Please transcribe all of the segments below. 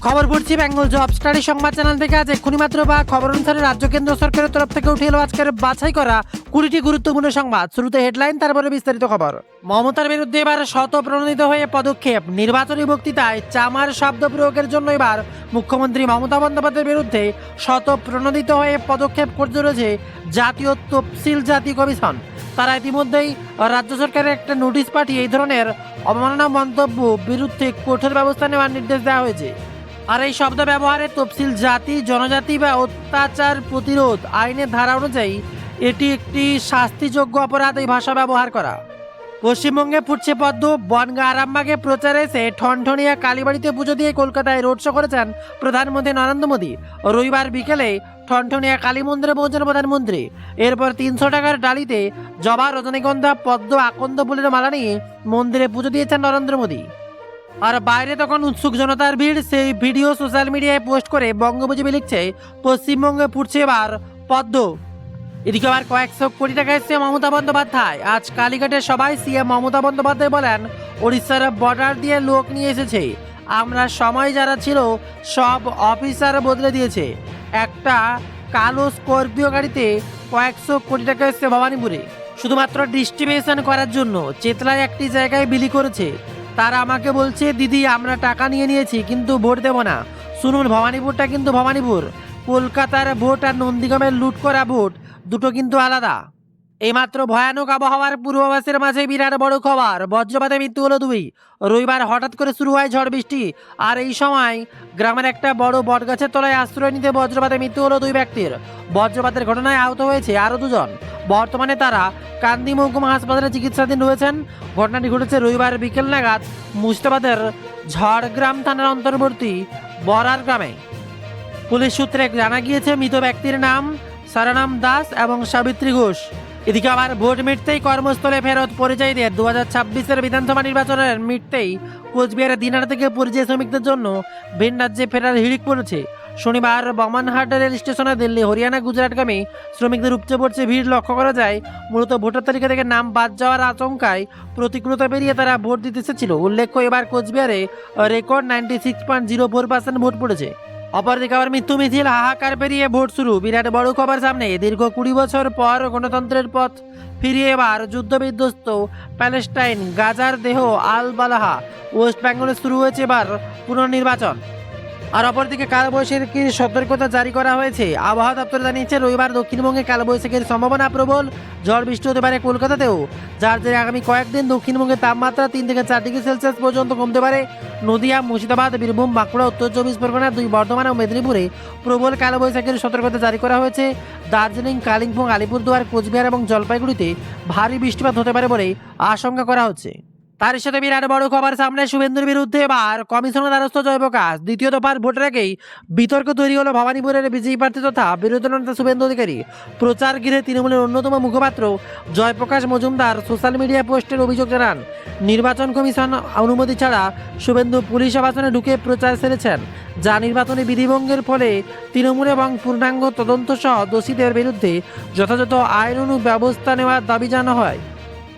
খবর পড়ছি Bengal job study সংবাদ চ্যানেল থেকে। আজ এক্ষুনি মাত্র বা খবর অনুসারে রাজ্য কেন্দ্র সরকারের তরফ থেকে উঠে এলো আজকের বাছাই করা 20টি গুরুত্বপূর্ণ সংবাদ। শুরুতে হেডলাইন, তারপরে বিস্তারিত খবর। মমতার বিরুদ্ধে এবার শতপ্রণোদিত হয়ে পদক্ষেপ। নির্বাচনী বক্তৃতায় চামার শব্দ প্রয়োগের জন্য এবার মুখ্যমন্ত্রী মমতা বন্দ্যোপাধ্যায়ের বিরুদ্ধে শতপ্রণোদিত হয়ে পদক্ষেপ করতে রয়েছে জাতীয় তফসিল জাতি কমিশন। তারা ইতিমধ্যেই রাজ্য সরকারের একটা নোটিশ পাঠিয়ে এই ধরনের অবমাননা মন্তব্য বিরুদ্ধে কঠোর ব্যবস্থা নেওয়ার নির্দেশ দেওয়া হয়েছে। আর এই শব্দ ব্যবহারে তফসিল জাতি, জনজাতি বা অত্যাচার প্রতিরোধ আইনের ধারা অনুযায়ী এটি একটি শাস্তিযোগ্য অপরাধ এই ভাষা ব্যবহার করা। পশ্চিমবঙ্গে ফুটছে পদ্ম। বনগাঁ আরামবাগে প্রচারে এসে ঠনঠনিয়া কালীবাড়িতে পুজো দিয়ে কলকাতায় রোড শো করেছেন প্রধানমন্ত্রী নরেন্দ্র মোদী। রবিবার বিকেলে ঠনঠনিয়া কালী মন্দিরে পৌঁছান প্রধানমন্ত্রী। এরপর 300 টাকার ডালিতে জবা, রজনীগন্ধা, পদ্ম, আকন্দ ফুলের মালা নিয়ে মন্দিরে পুজো দিয়েছেন নরেন্দ্র মোদী। আর বাইরে তখন উৎসুক জনতার ভিড়। সেই ভিডিও সোশ্যাল মিডিয়ায় পোস্ট করে বঙ্গবন্ধু লিখছে, পশ্চিমবঙ্গে ফুটছে এবার পদ্ম। এদিকে আবার কয়েকশো কোটি টাকা এসছে মমতা বন্দ্যোপাধ্যায়। আজ কালীঘাটের সবাই সিএম মমতা বন্দ্যোপাধ্যায় বলেন, ওড়িশার বর্ডার দিয়ে লোক নিয়ে এসেছে। আমরা সময় যারা ছিল সব অফিসার বদলে দিয়েছে। একটা কালো স্করপিও গাড়িতে কয়েকশো কোটি টাকা এসছে ভবানীপুরে, শুধুমাত্র ডিস্ট্রিবিউশন করার জন্য। চেতলায় একটি জায়গায় বিলি করেছে। তারা আমাকে বলছে, দিদি আমরা টাকা নিয়ে নিয়েছি কিন্তু ভোট দেব না। শুনুন, ভবানীপুরটা কিন্তু ভবানীপুর। কলকাতার ভোট আর নন্দীগ্রামের লুট করা ভোট দুটো কিন্তু আলাদা। এইমাত্র ভয়ানক আবহাওয়ার পূর্বাভাসের মাঝে বিরাট বড় খবর। বজ্রপাতে মৃত্যু হলো 2। রবিবার হঠাৎ করে শুরু হয় ঝড় বৃষ্টি। আর এই সময় গ্রামের একটা বড় বটগাছের তলায় আশ্রয় নিতে বজ্রপাতে মৃত্যু হলো 2 ব্যক্তির। বজ্রপাতের ঘটনায় আহত হয়েছে আরও 2 জন। বর্তমানে তারা কান্দি মহকুমা হাসপাতালে চিকিৎসাধীন রয়েছেন। ঘটনাটি ঘটেছে রবিবার বিকেল নাগাদ মুর্শিদাবাদের ঝড়গ্রাম থানার অন্তর্বর্তী বরার গ্রামে। পুলিশ সূত্রে জানা গিয়েছে, মৃত ব্যক্তির নাম সারানাম দাস এবং সাবিত্রী ঘোষ। এদিকে আবার ভোট মিটতেই কর্মস্থলে ফেরত পরিযায়ীদের 2026-এর বিধানসভা নির্বাচনের মিটতেই কোচবিহারের দিনহাটা থেকে পরিযায়ী শ্রমিকদের জন্য ভিন রাজ্যে ফেরার হিড়িক পড়েছে। শনিবার বমনহাট রেল স্টেশনে দিল্লি, হরিয়ানা, গুজরাটগামী শ্রমিকদের উপচে পড়ছে ভিড় লক্ষ্য করা যায়। মূলত ভোটার তালিকা থেকে নাম বাদ যাওয়ার আশঙ্কায় প্রতিকূলতা পেরিয়ে তারা ভোট দিতে এসেছিল। উল্লেখ্য, এবার কোচবিহারে রেকর্ড 96.04% ভোট পড়েছে। অপরদিকে আবার মৃত্যু মিছিল, হাহাকার পেরিয়ে ভোট শুরু। বিরাট বড় খবর সামনে। দীর্ঘ 20 বছর পর গণতন্ত্রের পথ ফিরিয়ে এবার যুদ্ধবিধ্বস্ত প্যালেস্টাইন, গাজার দেহ আল বালাহা, ওয়েস্ট বেঙ্গলে শুরু হয়েছে এবার পুনর্নির্বাচন। আর অপরদিকে কালবৈশাখীর সতর্কতা জারি করা হয়েছে। আবহাওয়া দপ্তর জানিয়েছে, রবিবার দক্ষিণবঙ্গে কালবৈশাখীর সম্ভাবনা প্রবল। ঝড় বৃষ্টি হতে পারে কলকাতাতেও, যার জেরে আগামী কয়েকদিন দক্ষিণবঙ্গের তাপমাত্রা 3 থেকে 4 ডিগ্রি সেলসিয়াস পর্যন্ত কমতে পারে। নদিয়া, মুর্শিদাবাদ, বীরভূম, বাঁকুড়া, উত্তর 24 পরগনা, 2 বর্ধমান ও মেদিনীপুরে প্রবল কালবৈশাখীর সতর্কতা জারি করা হয়েছে। দার্জিলিং, কালিম্পং, আলিপুরদুয়ার, কোচবিহার এবং জলপাইগুড়িতে ভারী বৃষ্টিপাত হতে পারে বলে আশঙ্কা করা হচ্ছে। তার সাথে বিরাট বড় খবর সামনে। শুভেন্দুর বিরুদ্ধে এবার কমিশনের দ্বারস্থ জয়প্রকাশ। দ্বিতীয় দফার ভোটের আগেই বিতর্ক তৈরি হলো ভবানীপুরের বিজেপি প্রার্থী তথা বিরোধী নেতা শুভেন্দু অধিকারী। প্রচার ঘিরে তৃণমূলের অন্যতম মুখপাত্র জয়প্রকাশ মজুমদার সোশ্যাল মিডিয়া পোস্টের অভিযোগ জানান, নির্বাচন কমিশন অনুমতি ছাড়া শুভেন্দু পুলিশ আবাসনে ঢুকে প্রচার সেরেছেন, যা নির্বাচনী বিধিভঙ্গের ফলে তৃণমূল এবং পূর্ণাঙ্গ তদন্ত সহ দোষীদের বিরুদ্ধে যথাযথ আইনানুগ ব্যবস্থা নেওয়ার দাবি জানানো হয়।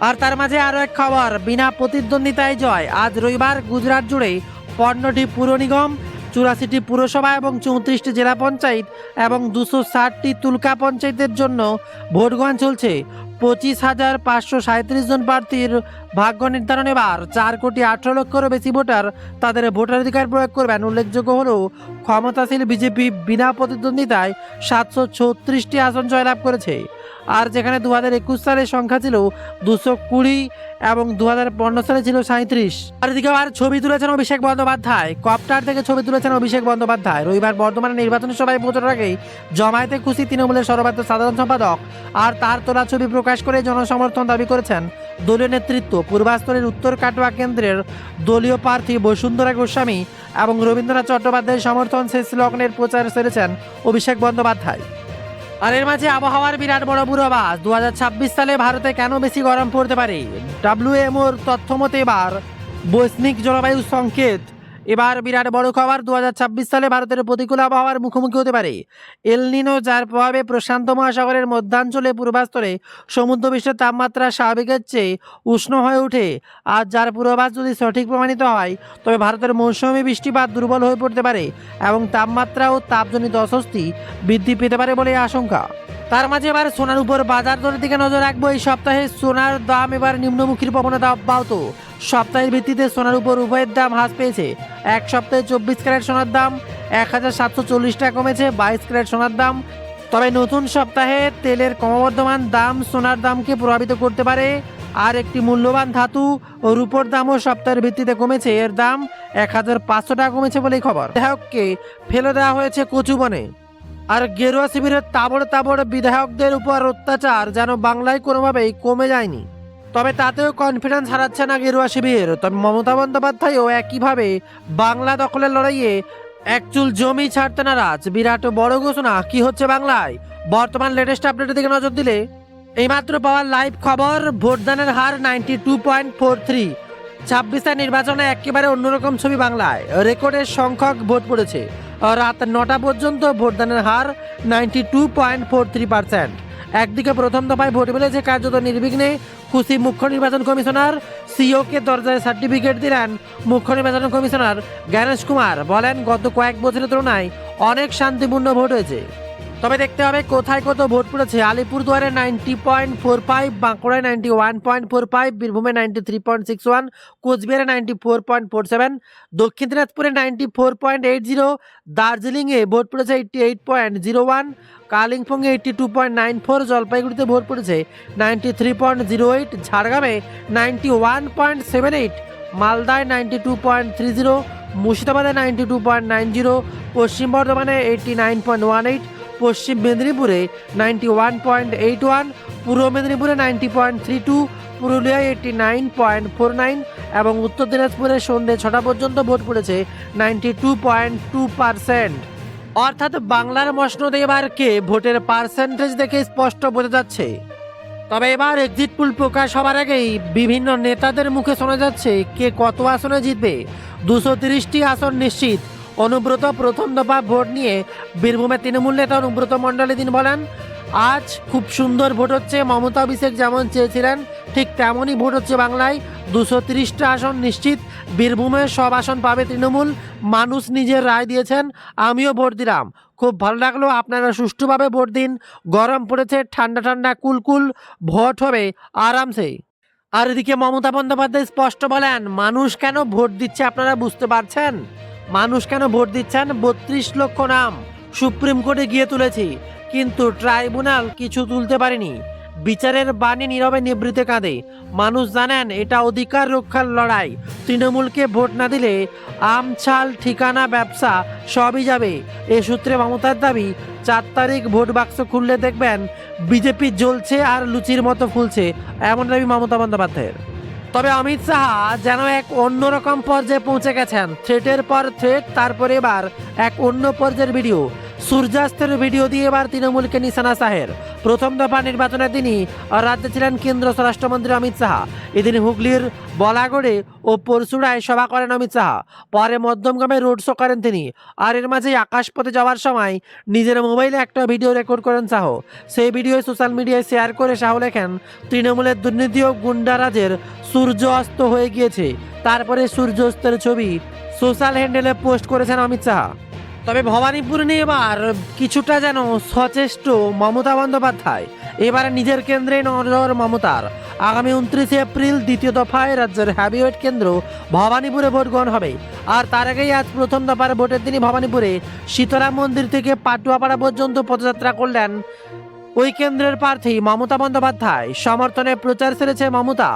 আর তার মাঝে আরও এক খবর, বিনা প্রতিদ্বন্দ্বিতায় জয়। আজ রবিবার গুজরাট জুড়ে 15টি পুর নিগম, 84টি পুরসভা এবং 34টি জেলা পঞ্চায়েত এবং 260টি তুলকা পঞ্চায়েতের জন্য ভোট গ্রহণ চলছে। 25,537 জন প্রার্থীর ভাগ্য নির্ধারণ। এবার 4,18,00,000-এরও বেশি ভোটার তাদের ভোটাধিকার প্রয়োগ করবেন। উল্লেখযোগ্য হলো, ক্ষমতাশীল বিজেপি বিনা প্রতিদ্বন্দ্বিতায় 736টি আসন জয়লাভ করেছে। আর যেখানে 2021 সালের সংখ্যা ছিল 220 এবং 2015 সালে ছিল 37। আর এদিকে আর ছবি তুলেছেন অভিষেক বন্দ্যোপাধ্যায়। কপ্টার থেকে ছবি তুলেছেন অভিষেক বন্দ্যোপাধ্যায়। রবিবার বর্ধমানে নির্বাচনী সভায় পৌঁছানোর আগেই জমায়েতে খুশি তৃণমূলের সর্বাধিক সাধারণ সম্পাদক। আর তার তোলা ছবি প্রকাশ করে জনসমর্থন দাবি করেছেন দলীয় নেতৃত্ব। পূর্বাঞ্চলের উত্তর কাটোয়া কেন্দ্রের দলীয় প্রার্থী বসুন্ধরা গোস্বামী এবং রবীন্দ্রনাথ চট্টোপাধ্যায়ের সমর্থন শেষ লগ্নের প্রচার সেরেছেন অভিষেক বন্দ্যোপাধ্যায়। আর এর মাঝে আবহাওয়ার বিরাট বড় পূর্বাভাস। 2026 সালে ভারতে কেন বেশি গরম পড়তে পারে। WMOর তথ্য মতে এবার বৈশ্বিক জলবায়ু সংকেত এবার বিরাট বড় খবর, 2026 সালে ভারতের প্রতিকূল আবহাওয়ার মুখোমুখি হতে পারে এল নিনো, যার প্রভাবে প্রশান্ত মহাসাগরের মধ্যাঞ্চলে পূর্বাস্তরে সমুদ্রপৃষ্ঠের তাপমাত্রা স্বাভাবিকের চেয়ে উষ্ণ হয়ে ওঠে। আর যার পূর্বাভাস যদি সঠিক প্রমাণিত হয়, তবে ভারতের মৌসুমী বৃষ্টিপাত দুর্বল হয়ে পড়তে পারে এবং তাপমাত্রা ও তাপজনিত অস্বস্তি বৃদ্ধি পেতে পারে বলে আশঙ্কা। তার মাঝে এবার সোনার উপর বাজার দরের দিকে নজর রাখবো। এই সপ্তাহে সোনার দাম এবার নিম্নমুখীর প্রবণতা অব্যাহত। সপ্তাহের ভিত্তিতে সোনার উপর উভয়ের দাম হ্রাস পেয়েছে। এক সপ্তাহে 24 ক্যারেট সোনার দাম 1740 টাকা কমেছে 22 ক্যারেট সোনার দাম। তবে নতুন সপ্তাহে তেলের ক্রমবর্ধমান দাম সোনার দামকে প্রভাবিত করতে পারে। আর একটি মূল্যবান ধাতু ও রূপোর দামও সপ্তাহের ভিত্তিতে কমেছে, এর দাম 1500 টাকা কমেছে বলেই খবর। বিধায়ককে ফেলে দেওয়া হয়েছে কচুবনে। আর গেরুয়া শিবিরের তাবড় তাবড় বিধায়কদের উপর অত্যাচার যেন বাংলায় কোনোভাবেই কমে যায়নি। তবে তাতেও কনফিডেন্স হারাচ্ছে না গেরুয়া শিবির। তবে মমতা বন্দ্যোপাধ্যায়ও একইভাবে বাংলা দখলের লড়াইয়ে একচুল জমি ছাড়তে নারাজ। বিরাট বড় ঘোষণা কি হচ্ছে বাংলায়, বর্তমান লেটেস্ট আপডেটের দিকে নজর দিলে এইমাত্র পাওয়া লাইভ খবর, ভোটদানের হার 92.43। 26 নির্বাচনে একেবারে অন্যরকম ছবি বাংলায়। রেকর্ডের সংখ্যক ভোট পড়েছে। রাত 9টা পর্যন্ত ভোটদানের হার 92.43%। একদিকে প্রথম দফায় ভোট মিলেছে কার্যত নির্বিঘ্নে। খুশি মুখ্য নির্বাচন কমিশনার, সিওকে দরজায় সার্টিফিকেট দিলেন মুখ্য নির্বাচন কমিশনার জ্ঞানেশ কুমার। বলেন, গত কয়েক বছরের তুলনায় অনেক শান্তিপূর্ণ ভোট হয়েছে। তবে দেখতে হবে কোথায় কত ভোট পড়েছে। আলিপুরদুয়ারে 90.45, বাঁকুড়ায় 91.45, বীরভূমে 93.61, কোচবিহারে 94.47, দক্ষিণ দিনাজপুরে 94.80, দার্জিলিংয়ে ভোট পড়েছে 88.01, কালিম্পংয়ে 82.94, জলপাইগুড়িতে ভোট পড়েছে 93.08, ঝাড়গ্রামে 91.78, মালদায় 92.30, মুর্শিদাবাদে 92.90, পশ্চিম বর্ধমানে 89.18, পশ্চিম মেদিনীপুরে 91.81, পূর্ব মেদিনীপুরে 90.32, পুরুলিয়ায় 89.49 এবং উত্তর দিনাজপুরে সন্ধ্যে 6টা পর্যন্ত ভোট পড়েছে 92.2%। অর্থাৎ বাংলার মসনদে এবার কে, ভোটের পার্সেন্টেজ দেখে স্পষ্ট বোঝা যাচ্ছে। তবে এবার এক্সিট পোল প্রকাশ হবার আগেই বিভিন্ন নেতাদের মুখে শোনা যাচ্ছে কে কত আসনে জিতবে। 230টি আসন নিশ্চিত। অনুব্রত প্রথম দফা ভোট নিয়ে বীরভূমে তৃণমূল নেতা অনুব্রত মণ্ডলী দিন বলেন, আজ খুব সুন্দর ভোট হচ্ছে। মমতা অভিষেক যেমন চেয়েছিলেন ঠিক তেমনই ভোট হচ্ছে বাংলায়। 230টা আসন নিশ্চিত। বীরভূমে সব আসন পাবে তৃণমূল। মানুষ নিজের রায় দিয়েছেন, আমিও ভোট দিলাম। খুব ভালো লাগলো, আপনারা সুষ্ঠুভাবে ভোট দিন। গরম পড়েছে, ঠান্ডা ঠান্ডা কুলকুল, ভোট হবে আরামসে। আর এদিকে মমতা বন্দ্যোপাধ্যায় স্পষ্ট বলেন, মানুষ কেন ভোট দিচ্ছে আপনারা বুঝতে পারছেন? মানুষ কেন ভোট দিচ্ছেন? 32 লক্ষ নাম সুপ্রিম কোর্টে গিয়ে তুলেছি, কিন্তু ট্রাইব্যুনাল কিছু তুলতে পারেনি। বিচারের বাণী নীরবে নিবৃতে কাঁদে। মানুষ জানেন এটা অধিকার রক্ষার লড়াই। তৃণমূলকে ভোট না দিলে আমছাল, ঠিকানা, ব্যবসা সবই যাবে। এ সূত্রে মমতার দাবি, 4 তারিখ ভোট বাক্স খুললে দেখবেন বিজেপি জ্বলছে আর লুচির মতো ফুলছে, এমন দাবি মমতা বন্দ্যোপাধ্যায়ের। তবে অমিত শাহ যেন এক অন্যরকম পর্যায়ে পৌঁছে গেছেন। থ্রেটের পর থ্রেট, তারপরে এবার এক অন্য পর্যায়ের ভিডিও। সূর্যাস্তের ভিডিও দিয়ে এবার তৃণমূলকে নিশানা শাহের। প্রথম দফা নির্বাচনের দিনই রাজ্যে ছিলেন কেন্দ্রীয় স্বরাষ্ট্রমন্ত্রী অমিত শাহ। এদিন হুগলির বলাগড়ে ও পরশুরায় সভা করেন অমিত শাহ। পরে মধ্যমগ্রামে রোড শো করেন তিনি। আর এর মাঝেই আকাশপথে যাওয়ার সময় নিজের মোবাইলে একটা ভিডিও রেকর্ড করেন শাহ। সেই ভিডিও সোশ্যাল মিডিয়ায় শেয়ার করে শাহ লেখেন, তৃণমূলের দুর্নীতি ও গুন্ডারাজের সূর্য অস্ত হয়ে গিয়েছে। তারপরে সূর্যাস্তের ছবি সোশ্যাল হ্যান্ডেলে পোস্ট করেছেন অমিত শাহ। তবে ভবানীপুর নিয়ে এবার কিছুটা যেন সচেষ্ট মমতা বন্দ্যোপাধ্যায়। এবার নিজের কেন্দ্রে নজর মমতার। আগামী 29 এপ্রিল দ্বিতীয় দফায় রাজ্যের হ্যাভিওয়েট কেন্দ্র ভবানীপুরে ভোট গ্রহণ হবে। আর তার আগেই আজ প্রথম দফার ভোটের দিনই ভবানীপুরে সীতারাম মন্দির থেকে পাটুয়াপাড়া পর্যন্ত পদযাত্রা করলেন ওই কেন্দ্রের প্রার্থী মমতা বন্দ্যোপাধ্যায়। সমর্থনে প্রচার সেরেছে মমতা।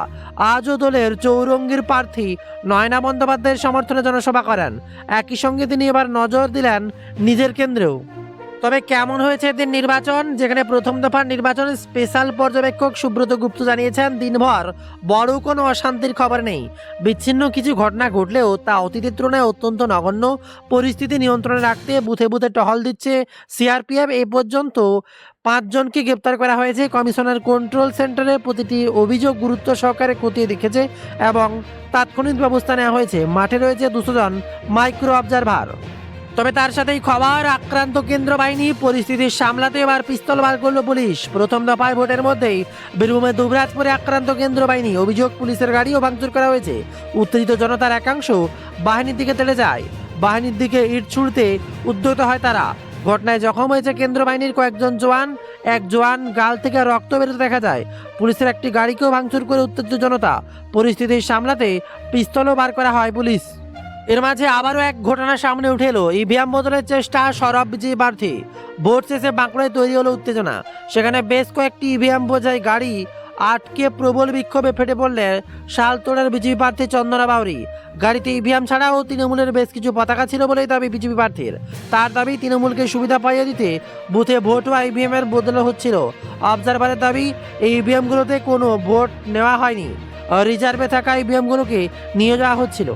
আজও দলের চৌরঙ্গীর প্রার্থী নয়না বন্দ্যোপাধ্যায়ের সমর্থনে জনসভা করেন। একই সঙ্গে তিনি এবার নজর দিলেন নিজের কেন্দ্রেও। তবে কেমন হয়েছে এদের নির্বাচন, যেখানে প্রথম দফার নির্বাচনে স্পেশাল পর্যবেক্ষক সুব্রত গুপ্ত জানিয়েছেন দিনভর বড় কোনো অশান্তির খবর নেই। বিচ্ছিন্ন কিছু ঘটনা ঘটলেও তা অতীতের তুলনায় অত্যন্ত নগণ্য। পরিস্থিতি নিয়ন্ত্রণে রাখতে বুথে বুথে টহল দিচ্ছে সিআরপিএফ। এই পর্যন্ত 5 জনকে গ্রেপ্তার করা হয়েছে। কমিশনার কন্ট্রোল সেন্টারে প্রতিটি অভিযোগ গুরুত্ব সহকারে খতিয়ে দেখেছে এবং তাৎক্ষণিক ব্যবস্থা নেওয়া হয়েছে। মাঠে রয়েছে 200 জন মাইক্রো অবজারভার। তবে তার সাথেই খবর, আক্রান্ত কেন্দ্র বাহিনী। পরিস্থিতি সামলাতে এবার পিস্তল বার করলো পুলিশ। প্রথম দফায় ভোটের মধ্যেই বীরভূমের দুবরাজপুরে আক্রান্ত কেন্দ্র বাহিনী। অভিযোগ, পুলিশের গাড়িও ভাঙচুর করা হয়েছে। উত্তেজিত জনতার একাংশ বাহিনীর দিকে তেড়ে যায়। বাহিনীর দিকে ইট ছুঁড়তে উদ্যত হয় তারা। ঘটনায় জখম হয়েছে কেন্দ্র বাহিনীর কয়েকজন জওয়ান। এক জওয়ান গাল থেকে রক্ত বেরোতে দেখা যায়। পুলিশের একটি গাড়িকেও ভাঙচুর করে উত্তেজিত জনতা। পরিস্থিতি সামলাতে পিস্তলও বার করা হয় পুলিশ। এর মাঝে আবারও এক ঘটনা সামনে উঠে এলো। ইভিএম বদলের চেষ্টা, সরব বিজয়ী প্রার্থী। ভোট শেষে বাঁকুড়ায় তৈরি হলো উত্তেজনা। সেখানে বেশ কয়েকটি ইভিএম বোঝাই গাড়ি আটকে প্রবল বিক্ষোভে ফেটে পড়লে শালতোড়ের বিজেপি প্রার্থী চন্দনা বাউরি। গাড়িতে ইভিএম ছাড়াও তৃণমূলের বেশ কিছু পতাকা ছিল বলেই দাবি বিজেপি প্রার্থীর। তার দাবি, তৃণমূলকে সুবিধা পাইয়ে দিতে বুথে ভোট বা ইভিএম এর বদল হচ্ছিল। অবজারভারের দাবি, এই ইভিএমগুলোতে কোনো ভোট নেওয়া হয়নি, রিজার্ভে থাকা ইভিএমগুলোকে নিয়ে যাওয়া হচ্ছিল।